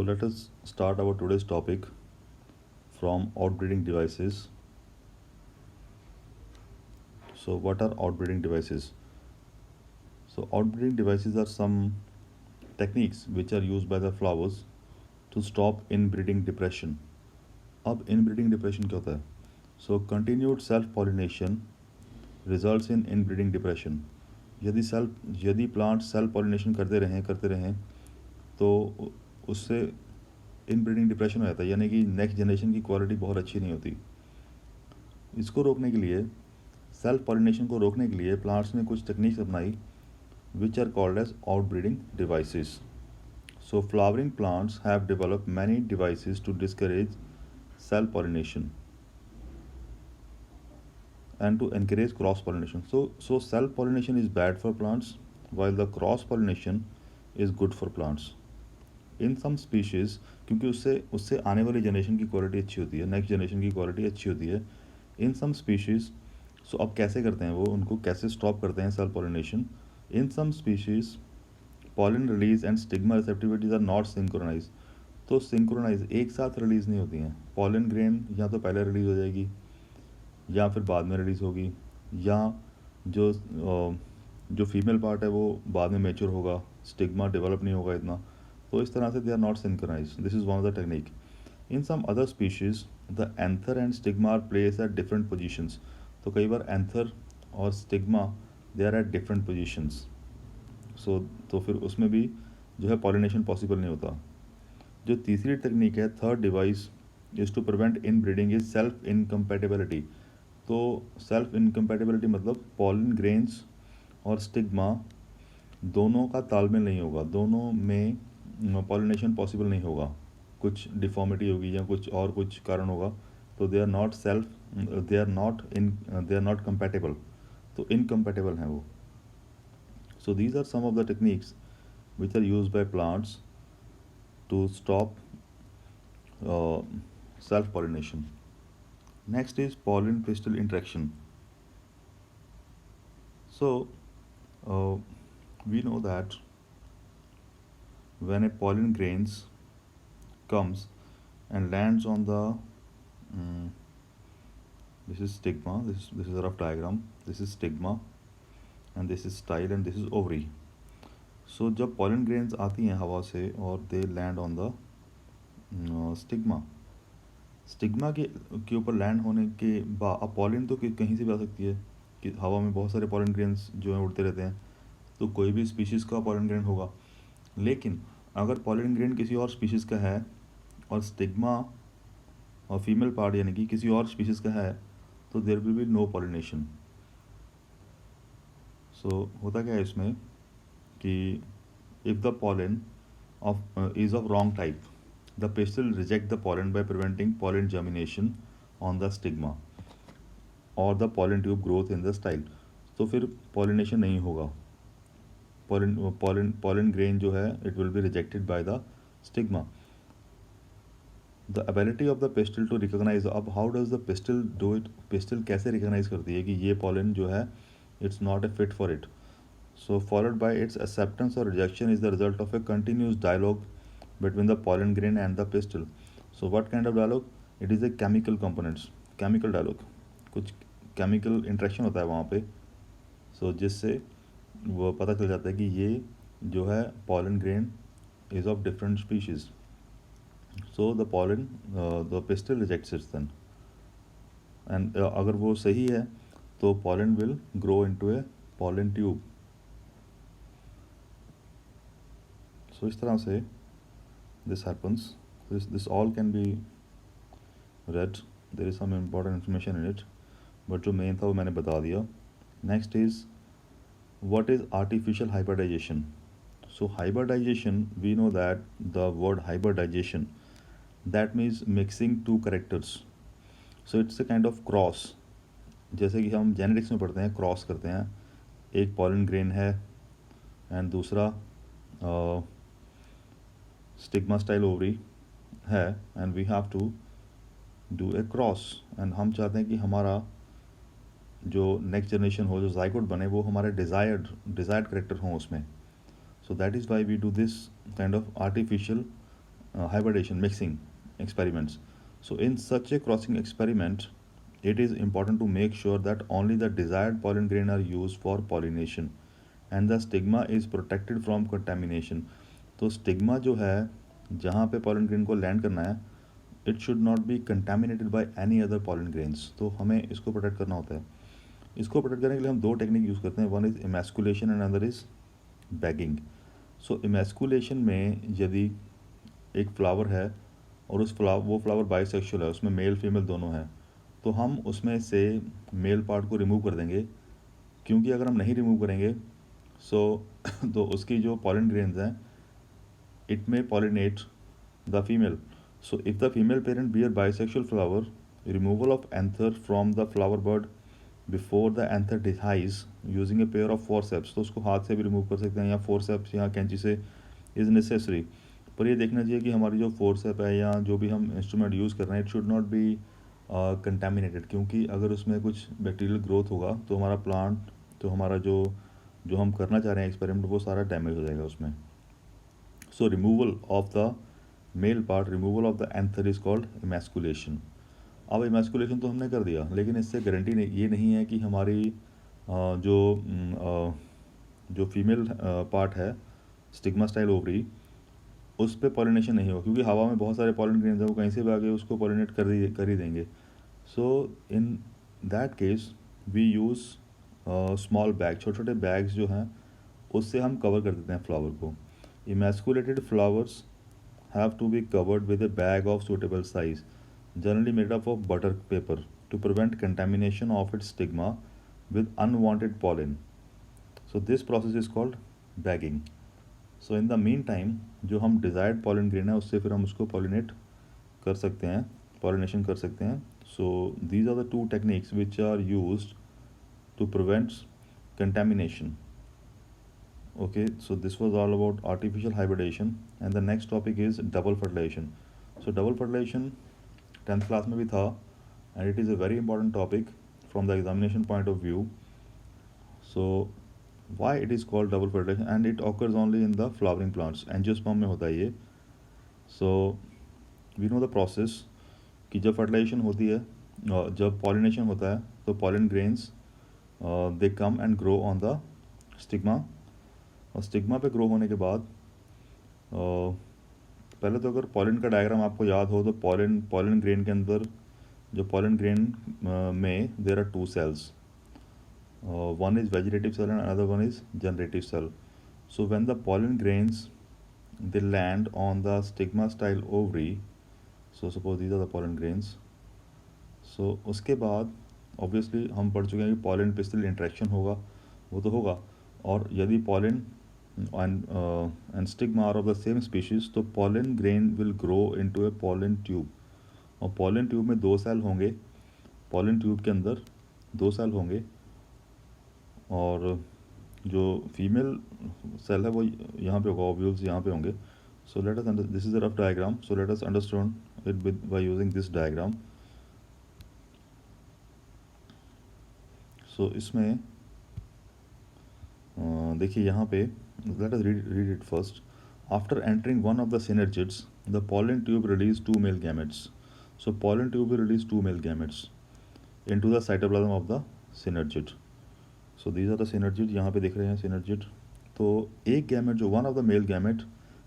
let us start our today's topic from outbreeding devices. So what are outbreeding devices? So outbreeding devices are some techniques which are used by the flowers to stop inbreeding depression. अब inbreeding depression क्या होता है? So continued self pollination results in inbreeding depression. यदि plant self pollination करते रहें तो उससे inbreeding depression हो जाता है, यानी कि नेक्स्ट जनरेशन की क्वालिटी बहुत अच्छी नहीं होती. इसको रोकने के लिए, सेल्फ पॉलिनेशन को रोकने के लिए प्लांट्स ने कुछ टेक्निक्स अपनाई which are called as outbreeding devices. So flowering plants have developed many devices to discourage self pollination and to encourage cross pollination. So self pollination is bad for plants while the cross pollination is good for plants. In some species, क्योंकि उससे उससे आने वाली generation की quality अच्छी होती है, next generation की क्वालिटी अच्छी होती है. इन सम स्पीशीज़, सो अब कैसे करते हैं वो, उनको कैसे स्टॉप करते हैं self pollination. In some species pollen release and stigma receptivities are not synchronise. तो सिंक्रोनाइज एक साथ रिलीज़ नहीं होती हैं. पॉलन ग्रेन या तो पहले रिलीज़ हो जाएगी या फिर बाद में रिलीज़ होगी, या जो फीमेल पार्ट है वो बाद में मैच्योर होगा, स्टिग्मा डेवलप नहीं होगा इतना. तो इस तरह से they are not synchronize. This is one of the technique. In some other species the anther and stigma are place at different positions. तो कई बार एंथर और stigma they are at different positions. तो फिर उसमें भी जो है पॉलिनेशन पॉसिबल नहीं होता. जो तीसरी टेक्निक है, third device is to prevent inbreeding is self incompatibility. तो सेल्फ इनकम्पैटिबिलिटी मतलब पॉलन ग्रेन्स और स्टिग्मा दोनों का तालमेल नहीं होगा, दोनों में पॉलिनेशन पॉसिबल नहीं होगा, कुछ डिफॉर्मिटी होगी या कुछ कारण होगा. तो दे आर नॉट कंपैटिबल, तो इनकम्पैटिबल हैं वो. So these are some of the techniques which are used by plants to stop self pollination. Next is pollen pistil interaction. So we know that when a pollen grains comes and lands on the this is stigma, this is a rough diagram, this is stigma and this is style and this is ovary. So जब pollen grains आती हैं हवा से और they land on the stigma के ऊपर land होने के बाद, अब पॉलन तो कहीं से भी आ सकती है कि हवा में बहुत सारे पॉलन ग्रेन्स जो हैं उड़ते रहते हैं, तो कोई भी स्पीशीज़ का पॉलन ग्रेन होगा. लेकिन अगर पॉलन ग्रेन किसी और स्पीशीज़ का है और स्टिग्मा और फीमेल पार्ट यानी कि किसी और स्पीशीज़ का है, तो there will be no pollination. So होता क्या है इसमें कि if the pollen is of wrong type, the pistil reject the pollen by preventing pollen germination on the stigma or the pollen tube growth in the style. तो फिर pollination नहीं होगा, pollen grain जो है it will be rejected by the stigma. The ability of the pistil to recognize, अब how does the pistil do it, pistil कैसे recognize करती है कि ये pollen जो है it's not a fit for it. So followed by its acceptance or rejection is the result of a continuous dialogue between the pollen grain and the pistil. So what kind of dialogue? It is a chemical components, chemical dialogue. कुछ chemical interaction होता है वहाँ पे. So जिससे वो पता चल जाता है कि ये जो है pollen grain is of different species. So the pistil rejects it then. And अगर वो सही है तो pollen will grow into a pollen tube. So इस तरह से this happens. This all can be read. There is some important information in it, but जो main था वो मैंने बता दिया. Next is what is artificial hybridization. So hybridization, we know that the word hybridization, that means mixing two characters. So it's a kind of cross. जैसे कि हम genetics में पढ़ते हैं, क्रॉस करते हैं, एक पॉलन ग्रेन है एंड दूसरा स्टिग्मा स्टाइल ओवरी है, and we have to do a cross. And हम चाहते हैं कि हमारा जो नेक्स्ट जनरेशन हो, जो जायकोट बने, वो हमारे डिज़ायर्ड करेक्टर हों उसमें. So that is why we do this kind of artificial hybridization mixing experiments. So in such a crossing experiment, it is important to make sure that only the desired pollen grain are used for pollination and the stigma is protected from contamination. तो stigma जो है जहाँ पे pollen grain को land करना है, it should not be contaminated by any other pollen grains. तो हमें इसको प्रोटेक्ट करना होता है. इसको प्रोटेक्ट करने के लिए हम दो टेक्निक यूज़ करते हैं. One is emasculation and other is bagging. So emasculation में यदि एक फ्लावर है और वो फ्लावर बाइसेक्सुअल है, उसमें मेल फीमेल दोनों हैं, तो हम उसमें से मेल पार्ट को रिमूव कर देंगे. क्योंकि अगर हम नहीं रिमूव करेंगे तो उसकी जो पॉलन ग्रेन्स हैं, it may pollinate the female. So if the female parent bear bisexual flower, removal of anther from the flower bud before the anther dies using a pair of forceps. तो उसको हाथ से भी remove कर सकते हैं या फोरसेप्स या कैंची से इज़ नेसेसरी. पर ये देखना चाहिए कि हमारी जो फोरसेप है या जो भी हम इंस्ट्रूमेंट यूज़ कर रहे हैं, it should not be contaminated. क्योंकि अगर उसमें कुछ बैक्टीरियल ग्रोथ होगा तो हमारा प्लांट, तो हमारा जो जो हम करना चाह रहे हैं एक्सपेरिमेंट, वो सारा डैमेज हो जाएगा उसमें. So removal of the male part, removal of the anther is called emasculation. अब emasculation तो हमने कर दिया, लेकिन इससे गारंटी नहीं, ये नहीं है कि हमारी जो फीमेल पार्ट है, स्टिग्मा स्टाइल ओवरी, उस पर पॉलिनेशन नहीं होगा. क्योंकि हवा में बहुत सारे पॉलिन ग्रेन्स हैं, वो कहीं से भी आगे उसको पॉलिनेट कर ही देंगे. So in that case we use small bag, छोटे छोटे बैग्स जो हैं उससे हम कवर कर देते हैं फ्लावर को. Emasculated flowers have to be covered with a bag of suitable size, generally made up of butter paper, to prevent contamination of its stigma with unwanted pollen. So this process is called bagging. So in the meantime, जो हम desired pollen grain है उससे फिर हम उसको pollinate कर सकते हैं, pollination कर सकते हैं. So these are the two techniques which are used to prevent contamination. Okay, so this was all about artificial hybridization, and the next topic is double fertilization. So double fertilization 10th class में भी था, and it is a very important topic from the examination point of view. So why it is called double fertilization, and it occurs only in the flowering plants. Angiosperm में होता है ये. So we know the process कि जब fertilization होती है, जब pollination होता है, तो pollen grains they come and grow on the stigma. और स्टिग्मा पे ग्रो होने के बाद पहले तो अगर पॉलन का डायग्राम आपको याद हो तो पॉलन ग्रेन के अंदर, जो पॉलन ग्रेन में there are two cells, one is vegetative cell and another one is generative cell. So when the pollen grains they land on the stigma style ovary, so suppose these are the pollen grains. So उसके बाद obviously हम पढ़ चुके हैं कि pollen pistil interaction होगा, वो तो होगा. और यदि pollen and stigma are of the same species, तो pollen grain will grow into a pollen tube. और pollen tube में दो सेल होंगे, pollen tube के अंदर दो सेल होंगे, और जो फीमेल सेल है वो यहाँ पे होगा, ओव्यूल्स यहाँ पे होंगे. So let us this is a rough diagram, so let us understand it by using this diagram. So इसमें देखिए यहाँ पे, let us read it first. After entering one of the synergids, the pollen tube release two male gametes. So pollen tube will release two male gametes into the cytoplasm of the synergid. So these are the synergid, यहाँ पे देख रहे हैं synergid. तो एक gamete जो one of the male gamete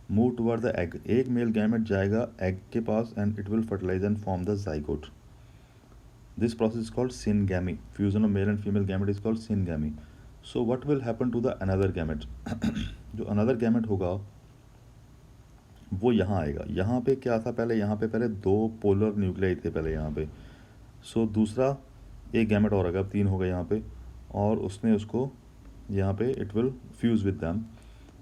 move toward the egg, एक male gamete जाएगा egg के पास and it will fertilize and form the zygote. This process is called syngamy. Fusion of male and female gamete is called syngamy. So what will happen to the another gamete? जो another gamete होगा वो यहाँ आएगा. यहाँ पे क्या था पहले, यहाँ पे पहले दो पोलर न्यूक्लियाई थे पहले यहाँ पे. सो दूसरा एक गैमेट और आएगा, अब तीन हो गए यहाँ पे, और उसने उसको यहाँ पे it will fuse with them,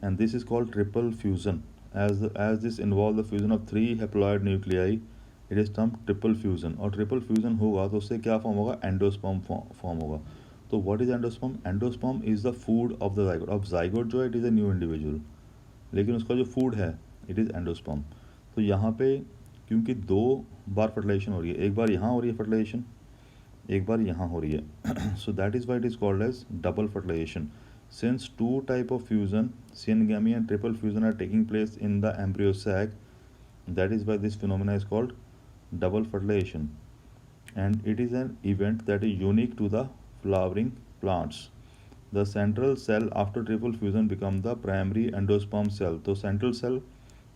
and this is called triple fusion. As this involve the fusion of three haploid nuclei, it is term triple fusion. और ट्रिपल फ्यूजन होगा तो उससे क्या फॉर्म होगा, एंडोस्पर्म फॉर्म होगा. तो what is endosperm? Endosperm is the food of the zygote. अब zygote जो है it is a new individual, लेकिन उसका जो फूड है इट इज़ एंडोस्पर्म. तो यहाँ पे क्योंकि दो बार फर्टिलाइजेशन हो रही है, एक बार यहाँ हो रही है फर्टिलाइजेशन, एक बार यहाँ हो रही है, so that is why it is called as double fertilization. Since two type of fusion, syngamy and triple fusion, are taking place in the embryo sac, That is why this phenomena is called double fertilization, and it is an event that is unique to the flowering plants. The central cell after triple fusion become the primary endosperm cell. So central cell,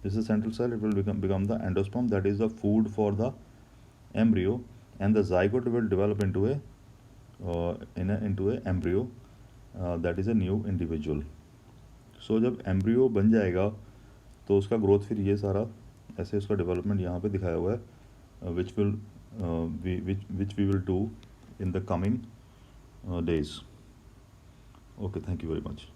this is central cell, it will become the endosperm, that is the food for the embryo, and the zygote will develop into a embryo, that is a new individual. So जब embryo बन जाएगा तो उसका growth फिर ये सारा ऐसे उसका डेवलपमेंट यहाँ पे दिखाया हुआ है, which we will do in the coming days. Okay, thank you very much.